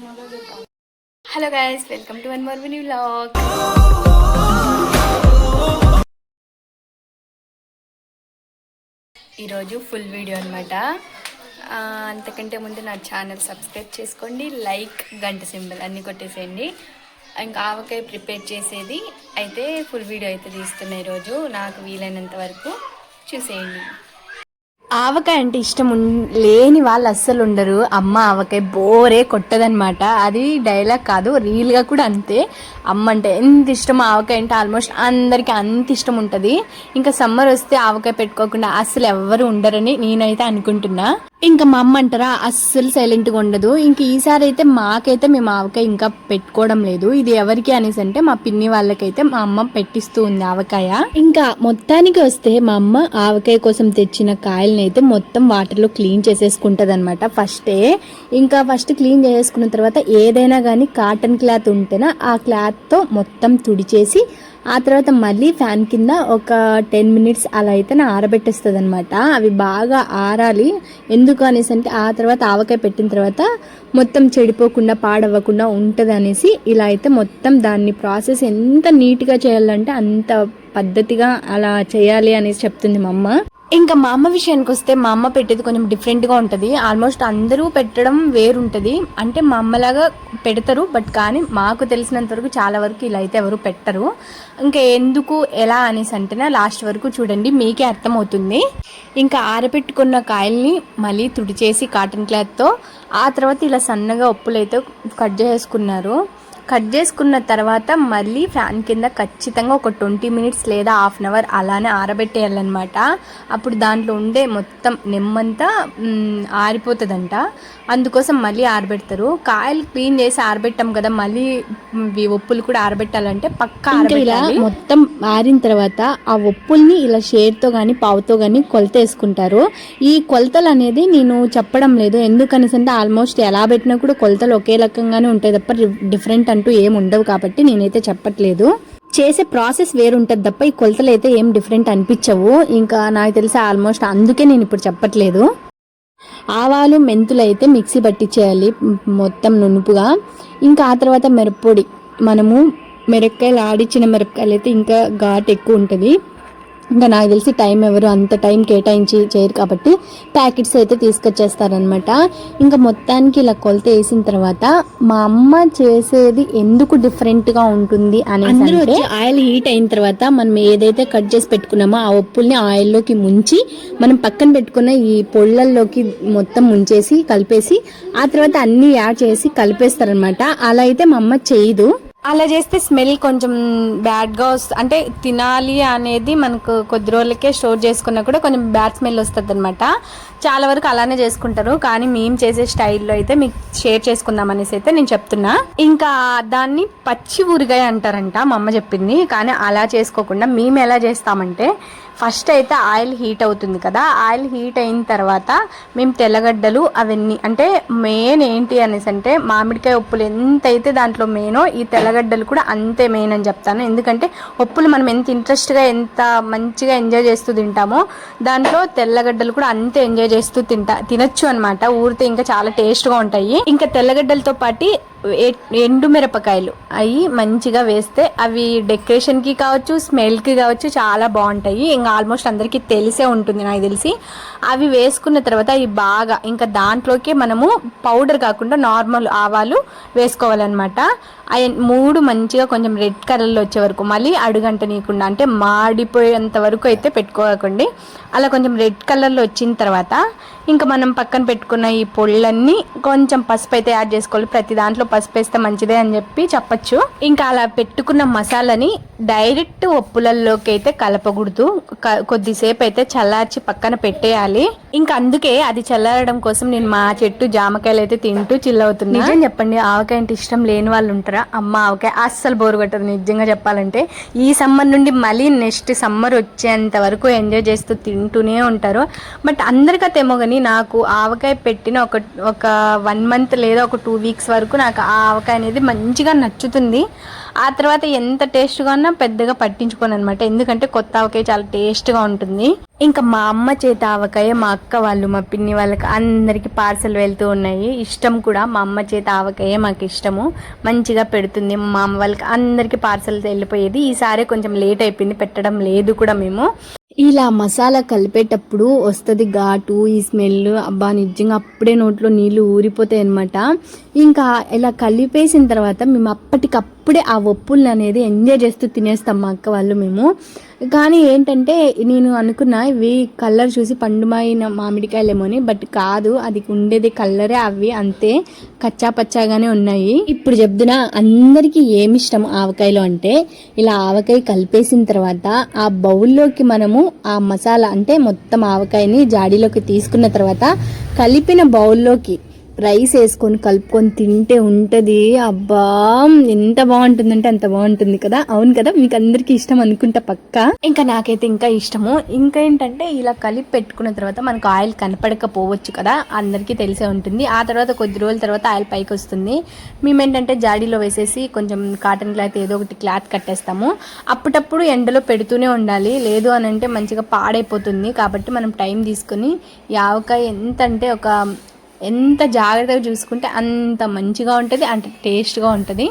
Hello guys, welcome to one more mini vlog. ఈరోజు full video అనమాట. అంతకంటే ముందు నా ఛానల్ సబ్స్క్రైబ్ చేసుకోండి, లైక్, గంట సింబల్ అన్నీ కొట్టేసేయండి. ఇంకా ఆవకాయ ప్రిపేర్ చేసేది అయితే ఫుల్ వీడియో అయితే తీస్తున్నా ఈరోజు. నాకు వీలైనంత వరకు చూసేయండి. ఆవకాయ అంటే ఇష్టం లేని వాళ్ళు అస్సలు ఉండరు. అమ్మ ఆవకాయ బోరే కొట్టదనమాట. అది డైలాగ్ కాదు, రియల్గా కూడా అంతే. అమ్మ అంటే ఎంత ఇష్టం, ఆవకాయ అంటే ఆల్మోస్ట్ అందరికీ అంత ఇష్టం ఉంటుంది. ఇంకా సమ్మర్ వస్తే ఆవకాయ పెట్టుకోకుండా అస్సలు ఎవ్వరు ఉండరని నేనైతే అనుకుంటున్నా. ఇంకా మా అమ్మ అంటారా అస్సలు సైలెంట్గా ఉండదు. ఇంక ఈసారి అయితే మాకైతే మేము ఆవకాయ ఇంకా పెట్టుకోవడం లేదు. ఇది ఎవరికి అనేసి అంటే మా పిన్ని వాళ్ళకైతే మా అమ్మ పెట్టిస్తూ ఉంది ఆవకాయ. ఇంకా మొత్తానికి వస్తే మా అమ్మ ఆవకాయ కోసం తెచ్చిన కాయలని అయితే మొత్తం వాటర్లో క్లీన్ చేసేసుకుంటది అనమాట ఫస్టే. ఇంకా ఫస్ట్ క్లీన్ చేసేసుకున్న తర్వాత ఏదైనా కానీ కాటన్ క్లాత్ ఉంటేనా ఆ క్లాత్తో మొత్తం తుడిచేసి ఆ తర్వాత మళ్ళీ ఫ్యాన్ కింద ఒక 10 మినిట్స్ అలా అయితే ఆరబెట్టేస్తుంది అనమాట. అవి బాగా ఆరాలి. ఎందుకు అనేసి అంటే ఆ తర్వాత ఆవకాయ పెట్టిన తర్వాత మొత్తం చెడిపోకుండా పాడవ్వకుండా ఉంటుంది అనేసి ఇలా అయితే మొత్తం దాన్ని ప్రాసెస్ ఎంత నీట్గా చేయాలంటే అంత పద్ధతిగా అలా చేయాలి అనేసి చెప్తుంది మా అమ్మ. ఇంకా మా అమ్మ విషయానికి వస్తే మా అమ్మ పెట్టేది కొంచెం డిఫరెంట్గా ఉంటుంది. ఆల్మోస్ట్ అందరూ పెట్టడం వేరుంటుంది. అంటే మా అమ్మలాగా పెడతారు, బట్ కానీ మాకు తెలిసినంత వరకు చాలా వరకు ఇలా అయితే ఎవరు పెట్టరు. ఇంకా ఎందుకు ఎలా అనేసి అంటేనే లాస్ట్ వరకు చూడండి, మీకే అర్థమవుతుంది. ఇంకా ఆరబెట్టుకున్న కాయల్ని మళ్ళీ తుడిచేసి కాటన్ క్లాత్తో ఆ తర్వాత ఇలా సన్నగా ఉప్పులు అయితే కట్ చేసుకున్నారు. కట్ చేసుకున్న తర్వాత మళ్ళీ ఫ్యాన్ కింద ఖచ్చితంగా ఒక 20 మినిట్స్ లేదా హాఫ్ అన్ అవర్ అలానే ఆరబెట్టేయాలన్నమాట. అప్పుడు దాంట్లో ఉండే మొత్తం నెమ్మంతా ఆరిపోతుందంట. అందుకోసం మళ్ళీ ఆరబెడతారు. కాయలు క్లీన్ చేసి ఆరబెట్టాం కదా, మళ్ళీ ఉప్పులు కూడా ఆరబెట్టాలంటే పక్కా ఆరబెట్టాలి. మొత్తం ఆరిన తర్వాత ఆ ఉప్పుల్ని ఇలా షేర్తో కానీ పావుతో కానీ కొలత వేసుకుంటారు. ఈ కొలతలు అనేది నేను చెప్పడం లేదు, ఎందుకనేసి అంటే ఆల్మోస్ట్ ఎలా పెట్టినా కూడా కొలతలు ఒకే రకంగానే ఉంటాయి తప్ప డిఫరెంట్ అంటూ ఏం ఉండవు. కాబట్టి నేనైతే చెప్పట్లేదు. చేసే ప్రాసెస్ వేరుంటుంది తప్ప ఈ కొలతలు అయితే ఏం డిఫరెంట్ అనిపించవు. ఇంకా నాకు తెలిసి ఆల్మోస్ట్ అందుకే నేను ఇప్పుడు చెప్పట్లేదు. ఆవాలు మెంతులు అయితే మిక్సీ పట్టించేయాలి మొత్తం నునుపుగా. ఇంకా ఆ తర్వాత మిరప్పొడి, మనము మిరపకాయలు ఆడిచ్చిన మిరపకాయలు అయితే ఇంకా ఘాటు ఎక్కువ ఉంటుంది. ఇంకా నాకు తెలిసి టైం ఎవరు అంత టైం కేటాయించి చేయరు కాబట్టి ప్యాకెట్స్ అయితే తీసుకొచ్చేస్తారనమాట. ఇంకా మొత్తానికి ఇలా కొలత వేసిన తర్వాత మా అమ్మ చేసేది ఎందుకు డిఫరెంట్గా ఉంటుంది అనేది, ఆయిల్ హీట్ అయిన తర్వాత మనం ఏదైతే కట్ చేసి పెట్టుకున్నామో ఆ ఉప్పుల్ని ఆయిల్లోకి ముంచి మనం పక్కన పెట్టుకున్న ఈ పొళ్ళల్లోకి మొత్తం ముంచేసి కలిపేసి ఆ తర్వాత అన్ని యాడ్ చేసి కలిపేస్తారనమాట. అలా అయితే మా అమ్మ చేయదు. అలా చేస్తే స్మెల్ కొంచెం బ్యాడ్గా వస్తుంది. అంటే తినాలి అనేది మనకు కొద్ది రోజులకే స్టోర్ చేసుకున్నా కూడా కొంచెం బ్యాడ్ స్మెల్ వస్తుంది అనమాట. చాలా వరకు అలానే చేసుకుంటారు. కానీ మేము చేసే స్టైల్లో అయితే మీకు షేర్ చేసుకుందాం అనేసి అయితే నేను చెప్తున్నా. ఇంకా దాన్ని పచ్చి ఊరగాయ అంటారంట మా అమ్మ చెప్పింది. కానీ అలా చేసుకోకుండా మేము ఎలా చేస్తామంటే, ఫస్ట్ అయితే ఆయిల్ హీట్ అవుతుంది కదా, ఆయిల్ హీట్ అయిన తర్వాత మేము తెల్లగడ్డలు అవన్నీ, అంటే మెయిన్ ఏంటి అనేసి అంటే మామిడికాయ ఉప్పులు ఎంతైతే దాంట్లో మెయినో ఈ తెల్లగడ్డలు కూడా అంతే మెయిన్ అని చెప్తాను. ఎందుకంటే ఉప్పులు మనం ఎంత ఇంట్రెస్ట్గా ఎంత మంచిగా ఎంజాయ్ చేస్తూ తింటామో దాంట్లో తెల్లగడ్డలు కూడా అంతే ఎంజాయ్ చేస్తూ తినచ్చు అనమాట. ఊరితే ఇంకా చాలా టేస్ట్గా ఉంటాయి. ఇంకా తెల్లగడ్డలతో పాటు ఎండు మిరపకాయలు అవి మంచిగా వేస్తే అవి డెకరేషన్కి కావచ్చు, స్మెల్కి కావచ్చు చాలా బాగుంటాయి. ఇంకా ఆల్మోస్ట్ అందరికీ తెలిసే ఉంటుంది నాకు తెలిసి. అవి వేసుకున్న తర్వాత అవి బాగా ఇంకా దాంట్లోకి మనము పౌడర్ కాకుండా నార్మల్ ఆవాలు వేసుకోవాలన్నమాట. అవి 3 మంచిగా కొంచెం రెడ్ కలర్లో వచ్చే వరకు, మళ్ళీ అడుగంట నీకుండా అంటే మాడిపోయేంత వరకు అయితే పెట్టుకోకండి. అలా కొంచెం రెడ్ కలర్లో వచ్చిన తర్వాత ఇంకా మనం పక్కన పెట్టుకున్న ఈ పొళ్ళన్నీ కొంచెం పసుపు అయితే యాడ్ చేసుకోవాలి. ప్రతి దాంట్లో పసుపు వేస్తే మంచిదే అని చెప్పి చెప్పచ్చు. ఇంకా అలా పెట్టుకున్న మసాలాని డైరెక్ట్ ఉప్పులలోకి అయితే కలపకూడదు. కొద్దిసేపు అయితే చల్లార్చి పక్కన పెట్టేయాలి. ఇంకా అందుకే అది చల్లారడం కోసం నేను మా చెట్టు జామకాయలు అయితే తింటూ చిల్ అవుతున్నా. నిజం చెప్పండి, ఆవకాయ అంటే ఇష్టం లేని వాళ్ళు ఉంటారా? అమ్మ ఆవకాయ అస్సలు బోరు కొట్టదు నిజంగా చెప్పాలంటే. ఈ సమ్మర్ నుండి మళ్ళీ నెక్స్ట్ సమ్మర్ వచ్చేంత వరకు ఎంజాయ్ చేస్తూ తింటూనే ఉంటారు. బట్ అందరికతేమో కానీ కానీ నాకు ఆవకాయ పెట్టిన ఒక 1 మంత్ లేదా ఒక 2 వీక్స్ వరకు నాకు ఆ ఆవకాయ అనేది మంచిగా నచ్చుతుంది. ఆ తర్వాత ఎంత టేస్ట్గా ఉన్నా పెద్దగా పట్టించుకోను అనమాట, ఎందుకంటే కొత్త ఆవకాయ చాలా టేస్ట్గా ఉంటుంది. ఇంకా మా అమ్మ చేత ఆవకాయ మా అక్క వాళ్ళు మా పిన్ని వాళ్ళకి అందరికీ పార్సల్ వెళ్తూ ఉన్నాయి. ఇష్టం కూడా, మా అమ్మ చేత ఆవకాయ మాకు ఇష్టము, మంచిగా పెడుతుంది. మా అమ్మ వాళ్ళకి అందరికీ పార్సల్ వెళ్ళిపోయేది. ఈసారి కొంచెం లేట్ అయిపోయింది, పెట్టడం లేదు కూడా మేము. ఇలా మసాలా కలిపేటప్పుడు వస్తుంది ఘాటు, ఈ స్మెల్, అబ్బా నిజంగా అప్పుడే నోట్లో నీళ్ళు ఊరిపోతాయి అనమాట. ఇంకా ఇలా కలిపేసిన తర్వాత మేము అప్పటికప్పుడే ఆ ఒప్పుల్ని అనేది ఎంజాయ్ చేస్తూ తినేస్తాం మా అక్క వాళ్ళు మేము. కానీ ఏంటంటే నేను అనుకున్నా ఇవి కలర్ చూసి పండుమైన మామిడికాయలేమోని, బట్ కాదు, అది ఉండేది కలరే, అవి అంతే కచ్చా పచ్చాగానే ఉన్నాయి. ఇప్పుడు చెప్తున్నా అందరికీ ఏమి ఇష్టం ఆవకాయలో అంటే, ఇలా ఆవకాయ కలిపేసిన తర్వాత ఆ బౌల్లోకి మనము ఆ మసాలా అంటే మొత్తం ఆవకాయని జాడీలోకి తీసుకున్న తర్వాత కలిపిన బౌల్లోకి రైస్ వేసుకొని కలుపుకొని తింటే ఉంటుంది. అబ్బా ఎంత బాగుంటుందంటే అంత బాగుంటుంది కదా. అవును కదా, మీకు అందరికీ ఇష్టం అనుకుంటా పక్కా. ఇంకా నాకైతే ఇంకా ఇష్టము. ఇంకా ఏంటంటే ఇలా కలిపి పెట్టుకున్న తర్వాత మనకు ఆయిల్ కనపడకపోవచ్చు కదా, అందరికీ తెలిసే ఉంటుంది. ఆ తర్వాత కొద్ది రోజుల తర్వాత ఆయిల్ పైకి వస్తుంది. మేమేంటంటే జాడీలో వేసేసి కొంచెం కాటన్ క్లాత్ ఏదో ఒకటి క్లాత్ కట్టేస్తాము. అప్పుడప్పుడు ఎండలో పెడుతూనే ఉండాలి, లేదు అని అంటే మంచిగా పాడైపోతుంది. కాబట్టి మనం టైం తీసుకొని ఈ ఆవకాయ ఎంత జాగ్రత్తగా చూసుకుంటే అంత మంచిగా ఉంటుంది, అంత టేస్ట్గా ఉంటుంది.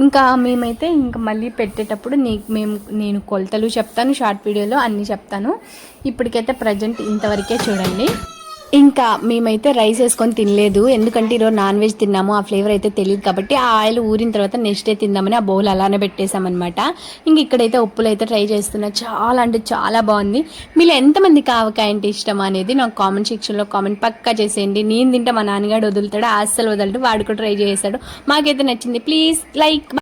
ఇంకా మేమైతే ఇంకా మళ్ళీ పెట్టేటప్పుడు నేను కొలతలు చెప్తాను, షార్ట్ వీడియోలో అన్నీ చెప్తాను. ఇప్పటికైతే ప్రజెంట్ ఇంతవరకే చూడండి. ఇంకా మేమైతే రైస్ వేసుకొని తినలేదు, ఎందుకంటే ఈరోజు నాన్ వెజ్ తిన్నాము, ఆ ఫ్లేవర్ అయితే తెలియదు కాబట్టి ఆ ఆయిల్ ఊరిన తర్వాత నెక్స్ట్ డే తిందామని ఆ బౌల్ అలానే పెట్టేసామన్నమాట. ఇంక ఇక్కడైతే ఉప్పులు అయితే ట్రై చేస్తున్నా, చాలా అంటే చాలా బాగుంది. మీరు ఎంతమందికి ఆవకాయ అంటే ఇష్టం అనేది నాకు కామెంట్ సెక్షన్లో కామెంట్ పక్కా చేసేయండి. నేను తింటే మా నాన్నగాడు వదులుతాడు, అస్సలు వదలడు, వాడు కూడా ట్రై చేస్తాడు. మాకైతే నచ్చింది. Please like.